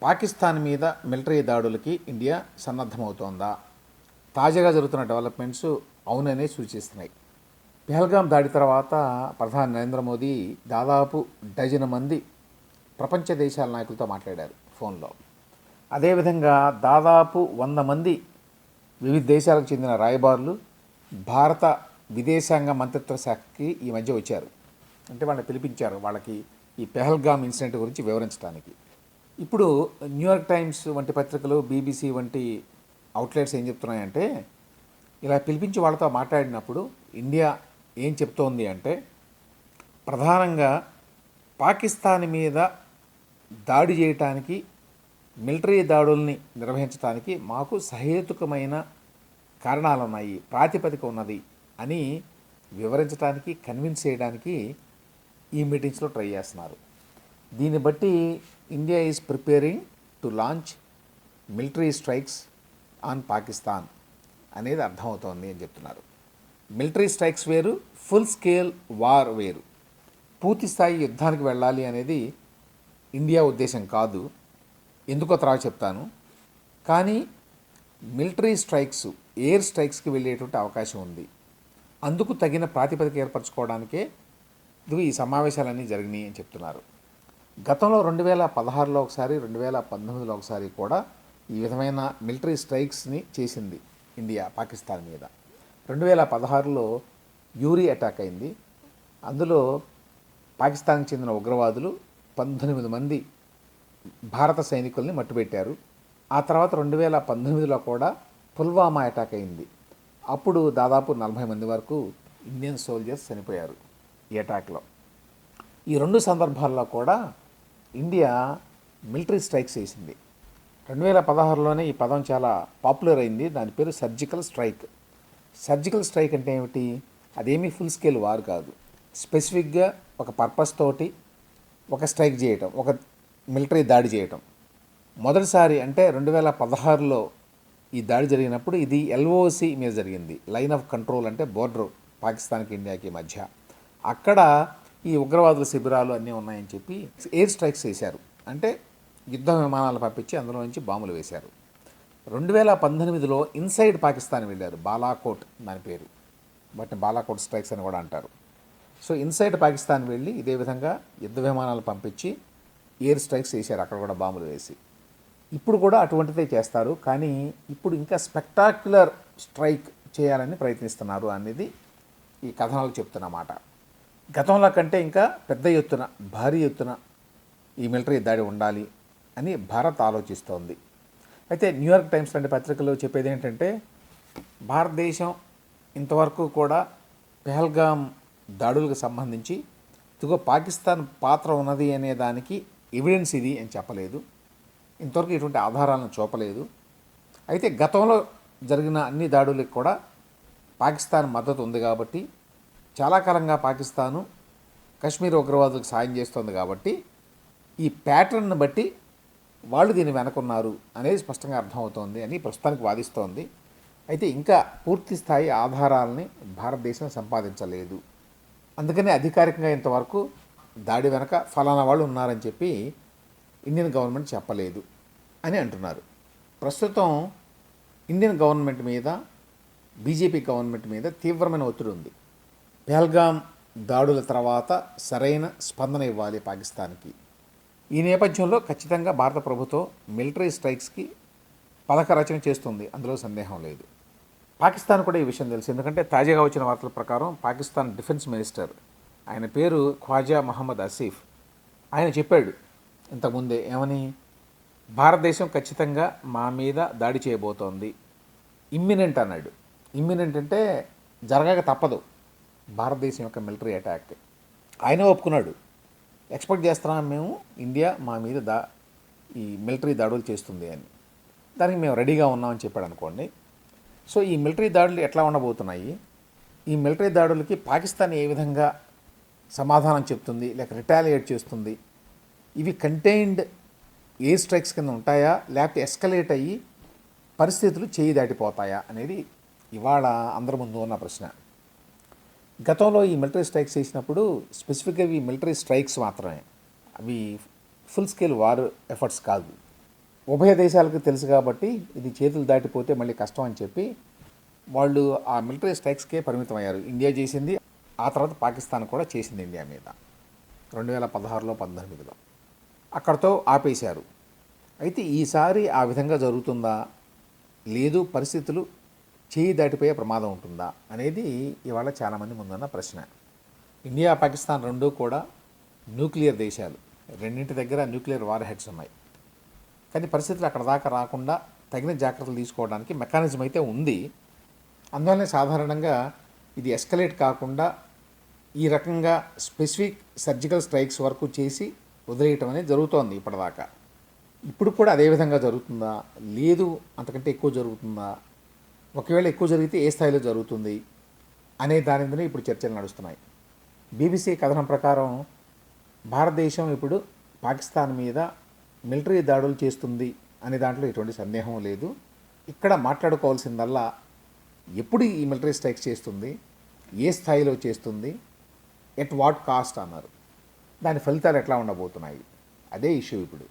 పాకిస్తాన్ మీద military దాడులకి India సన్నద్ధమవుతోందా? తాజాగా జరుగుతున్న డెవలప్మెంట్స్ అవుననే సూచిస్తున్నాయి. పెహల్గాం దాడి తర్వాత ప్రధాని నరేంద్ర మోదీ దాదాపు డజన్ మంది ప్రపంచ దేశాల నాయకులతో మాట్లాడారు ఫోన్లో. అదేవిధంగా దాదాపు 100 మంది వివిధ దేశాలకు చెందిన రాయబారులు భారత విదేశాంగ మంత్రిత్వ శాఖకి ఈ మధ్య వచ్చారు. అంటే వాళ్ళని పిలిపించారు, వాళ్ళకి ఈ పెహల్గాం ఇన్సిడెంట్ గురించి వివరించడానికి. ఇప్పుడు న్యూయార్క్ టైమ్స్ వంటి పత్రికలు, బీబీసీ వంటి అవుట్లెట్స్ ఏం చెప్తున్నాయంటే, ఇలా పిలిపించి వాళ్ళతో మాట్లాడినప్పుడు ఇండియా ఏం చెప్తోంది అంటే, ప్రధానంగా పాకిస్తాన్ మీద దాడి చేయటానికి, మిలిటరీ దాడుల్ని నిర్వహించడానికి మాకు సహేతుకమైన కారణాలు ఉన్నాయి, ప్రాతిపదిక ఉన్నది అని వివరించడానికి, కన్విన్స్ చేయడానికి ఈ మీటింగ్స్లో ట్రై చేస్తున్నారు. దీన్ని బట్టి India is preparing to launch military strikes on Pakistan అనేది అర్థమవుతోంది అని చెప్తున్నారు. మిలిటరీ స్ట్రైక్స్ వేరు, ఫుల్ స్కేల్ వార్ వేరు. పూర్తి స్థాయి యుద్ధానికి వెళ్ళాలి అనేది ఇండియా ఉద్దేశం కాదు. ఎందుకో తర్వాత చెప్తాను. కానీ మిలిటరీ స్ట్రైక్స్, ఎయిర్ స్ట్రైక్స్కి వెళ్ళేటువంటి అవకాశం ఉంది. అందుకు తగిన ప్రాతిపదిక ఏర్పరచుకోవడానికే ఈ సమావేశాలన్నీ జరిగినాయి అని చెప్తున్నారు. గతంలో 2016లో ఒకసారి, 2019లో ఒకసారి కూడా ఈ విధమైన మిలిటరీ స్ట్రైక్స్ని చేసింది ఇండియా పాకిస్తాన్ మీద. 2016లో యూరీ అటాక్ అయింది. అందులో పాకిస్తాన్కి చెందిన ఉగ్రవాదులు 18 మంది భారత సైనికుల్ని మట్టుబెట్టారు. ఆ తర్వాత 2019లో కూడా పుల్వామా అటాక్ అయింది. అప్పుడు దాదాపు 40 మంది వరకు ఇండియన్ సోల్జర్స్ చనిపోయారు ఈ అటాక్లో. ఈ 2 సందర్భాల్లో కూడా ఇండియా మిలిటరీ స్ట్రైక్స్ చేసింది. 2016లోనే ఈ పదం చాలా పాపులర్ అయింది. దాని పేరు సర్జికల్ స్ట్రైక్. సర్జికల్ స్ట్రైక్ అంటే ఏమిటి? అదేమీ ఫుల్ స్కేల్ వార్ కాదు. స్పెసిఫిక్గా ఒక పర్పస్ తోటి ఒక స్ట్రైక్ చేయటం, ఒక మిలిటరీ దాడి చేయటం. మొదటిసారి అంటే 2016లో ఈ దాడి జరిగినప్పుడు ఇది ఎల్ఓసి మీద జరిగింది. లైన్ ఆఫ్ కంట్రోల్ అంటే బోర్డర్ పాకిస్తాన్కి ఇండియాకి మధ్య. అక్కడ ఈ ఉగ్రవాదుల శిబిరాలు అన్నీ ఉన్నాయని చెప్పి ఎయిర్ స్ట్రైక్స్ చేశారు. అంటే యుద్ధ విమానాలు పంపించి అందులో నుంచి బాంబులు వేశారు. 2018లో ఇన్సైడ్ పాకిస్తాన్ వెళ్ళారు. బాలాకోట్ దాని పేరు, బట్ బాలాకోట్ స్ట్రైక్స్ అని కూడా అంటారు. సో ఇన్సైడ్ పాకిస్తాన్ వెళ్ళి ఇదే విధంగా యుద్ధ విమానాలు పంపించి ఎయిర్ స్ట్రైక్స్ చేశారు, అక్కడ కూడా బాంబులు వేసి. ఇప్పుడు కూడా అటువంటిదే చేస్తారు, కానీ ఇప్పుడు ఇంకా స్పెక్టాక్యులర్ స్ట్రైక్ చేయాలని ప్రయత్నిస్తున్నారు అనేది ఈ కథనాలు చెప్తున్నమాట. గతంలో కంటే ఇంకా పెద్ద ఎత్తున, భారీ ఎత్తున ఈ మిలిటరీ దాడి ఉండాలి అని భారత్ ఆలోచిస్తోంది. అయితే న్యూయార్క్ టైమ్స్ లాంటి పత్రికలు చెప్పేది ఏంటంటే, భారతదేశం ఇంతవరకు కూడా పెహల్గాం దాడులకు సంబంధించి ఇదిగో పాకిస్తాన్ పాత్ర ఉన్నది అనే దానికి ఎవిడెన్స్ ఇది అని చెప్పలేదు. ఇంతవరకు ఇటువంటి ఆధారాలను చూపలేదు. అయితే గతంలో జరిగిన అన్ని దాడులకు కూడా పాకిస్తాన్ మద్దతు ఉంది కాబట్టి, చాలా కాలంగా పాకిస్తాను కశ్మీర్ ఉగ్రవాదులకు సాయం చేస్తోంది కాబట్టి, ఈ ప్యాటర్న్ను బట్టి వాళ్ళు దీన్ని వెనకున్నారు అనేది స్పష్టంగా అర్థమవుతోంది అని ప్రస్తుతానికి వాదిస్తోంది. అయితే ఇంకా పూర్తి స్థాయి ఆధారాలని భారతదేశం సంపాదించలేదు. అందుకని అధికారికంగా ఇంతవరకు దాడి వెనక ఫలానా వాళ్ళు ఉన్నారని చెప్పి ఇండియన్ గవర్నమెంట్ చెప్పలేదు అని అంటున్నారు. ప్రస్తుతం ఇండియన్ గవర్నమెంట్ మీద, బీజేపీ గవర్నమెంట్ మీద తీవ్రమైన ఒత్తిడి ఉంది. పెహల్గాం దాడుల తర్వాత సరైన స్పందన ఇవ్వాలి పాకిస్తాన్కి. ఈ నేపథ్యంలో ఖచ్చితంగా భారత ప్రభుత్వం మిలిటరీ స్ట్రైక్స్కి పథక రచన చేస్తుంది, అందులో సందేహం లేదు. పాకిస్తాన్ కూడా ఈ విషయం తెలుసు. ఎందుకంటే తాజాగా వచ్చిన వార్తల ప్రకారం పాకిస్తాన్ డిఫెన్స్ మినిస్టర్, ఆయన పేరు ఖ్వాజా మహమ్మద్ ఆసిఫ్, ఆయన చెప్పాడు ఇంతకుముందే ఏమని, భారతదేశం ఖచ్చితంగా మా మీద దాడి చేయబోతోంది, ఇమ్మినెంట్ అన్నాడు. ఇమ్మినెంట్ అంటే జరగక తప్పదు భారతదేశం యొక్క మిలిటరీ అటాక్. ఆయన ఒప్పుకున్నాడు, ఎక్స్పెక్ట్ చేస్తున్నాం మేము, ఇండియా మా మీద ఈ మిలిటరీ దాడులు చేస్తుంది అని. దానికి మేము రెడీగా ఉన్నామని చెప్పాడు అనుకోండి. సో ఈ మిలిటరీ దాడులు ఎట్లా ఉండబోతున్నాయి, ఈ మిలిటరీ దాడులకి పాకిస్తాన్ ఏ విధంగా సమాధానం చెప్తుంది, లేక రిటాలియేట్ చేస్తుంది, ఇవి కంటైన్డ్ ఎయిర్ స్ట్రైక్స్ కింద ఉంటాయా, లేకపోతే ఎస్కలేట్ అయ్యి పరిస్థితులు చేయి దాటిపోతాయా అనేది ఇవాళ అందరి ముందు ఉన్న ప్రశ్న. గతంలో ఈ మిలిటరీ స్ట్రైక్స్ చేసినప్పుడు స్పెసిఫిక్గా ఈ మిలిటరీ స్ట్రైక్స్ మాత్రమే, అవి ఫుల్ స్కేల్ వార్ ఎఫర్ట్స్ కాదు. ఉభయ దేశాలకు తెలుసు కాబట్టి ఇది చేతులు దాటిపోతే మళ్ళీ కష్టం అని చెప్పి వాళ్ళు ఆ మిలిటరీ స్ట్రైక్స్కే పరిమితం అయ్యారు. ఇండియా చేసింది, ఆ తర్వాత పాకిస్తాన్ కూడా చేసింది ఇండియా మీద 2016లో 18లో. అక్కడతో ఆపేశారు. అయితే ఈసారి ఆ విధంగా జరుగుతుందా, లేదు పరిస్థితులు చేయి దాటిపోయే ప్రమాదం ఉంటుందా అనేది ఇవాళ చాలామంది ముందున్న ప్రశ్న. ఇండియా పాకిస్తాన్ రెండూ కూడా న్యూక్లియర్ దేశాలు, రెండింటి దగ్గర న్యూక్లియర్ వార్ హెడ్స్ ఉన్నాయి. కానీ పరిస్థితులు అక్కడ దాకా రాకుండా తగిన జాగ్రత్తలు తీసుకోవడానికి మెకానిజం అయితే ఉంది. అందువల్లనే సాధారణంగా ఇది ఎస్కలేట్ కాకుండా ఈ రకంగా స్పెసిఫిక్ సర్జికల్ స్ట్రైక్స్ వరకు చేసి వదిలేయటం అనేది జరుగుతోంది ఇప్పటిదాకా. ఇప్పుడు కూడా అదే విధంగా జరుగుతుందా, లేదు అంతకంటే ఎక్కువ జరుగుతుందా, ఒకవేళ ఎక్కువ జరిగితే ఏ స్థాయిలో జరుగుతుంది అనే దాని మీదనే ఇప్పుడు చర్చలు నడుస్తున్నాయి. బీబీసీ కథనం ప్రకారం భారతదేశం ఇప్పుడు పాకిస్తాన్ మీద మిలిటరీ దాడులు చేస్తుంది అనే దాంట్లో ఎటువంటి సందేహం లేదు. ఇక్కడ మాట్లాడుకోవాల్సిందల్లా ఎప్పుడు ఈ మిలిటరీ స్ట్రైక్స్ చేస్తుంది, ఏ స్థాయిలో చేస్తుంది, ఎట్ వాట్ కాస్ట్ అన్నారు. దాని ఫలితాలు ఎట్లా ఉండబోతున్నాయి, అదే ఇష్యూ ఇప్పుడు.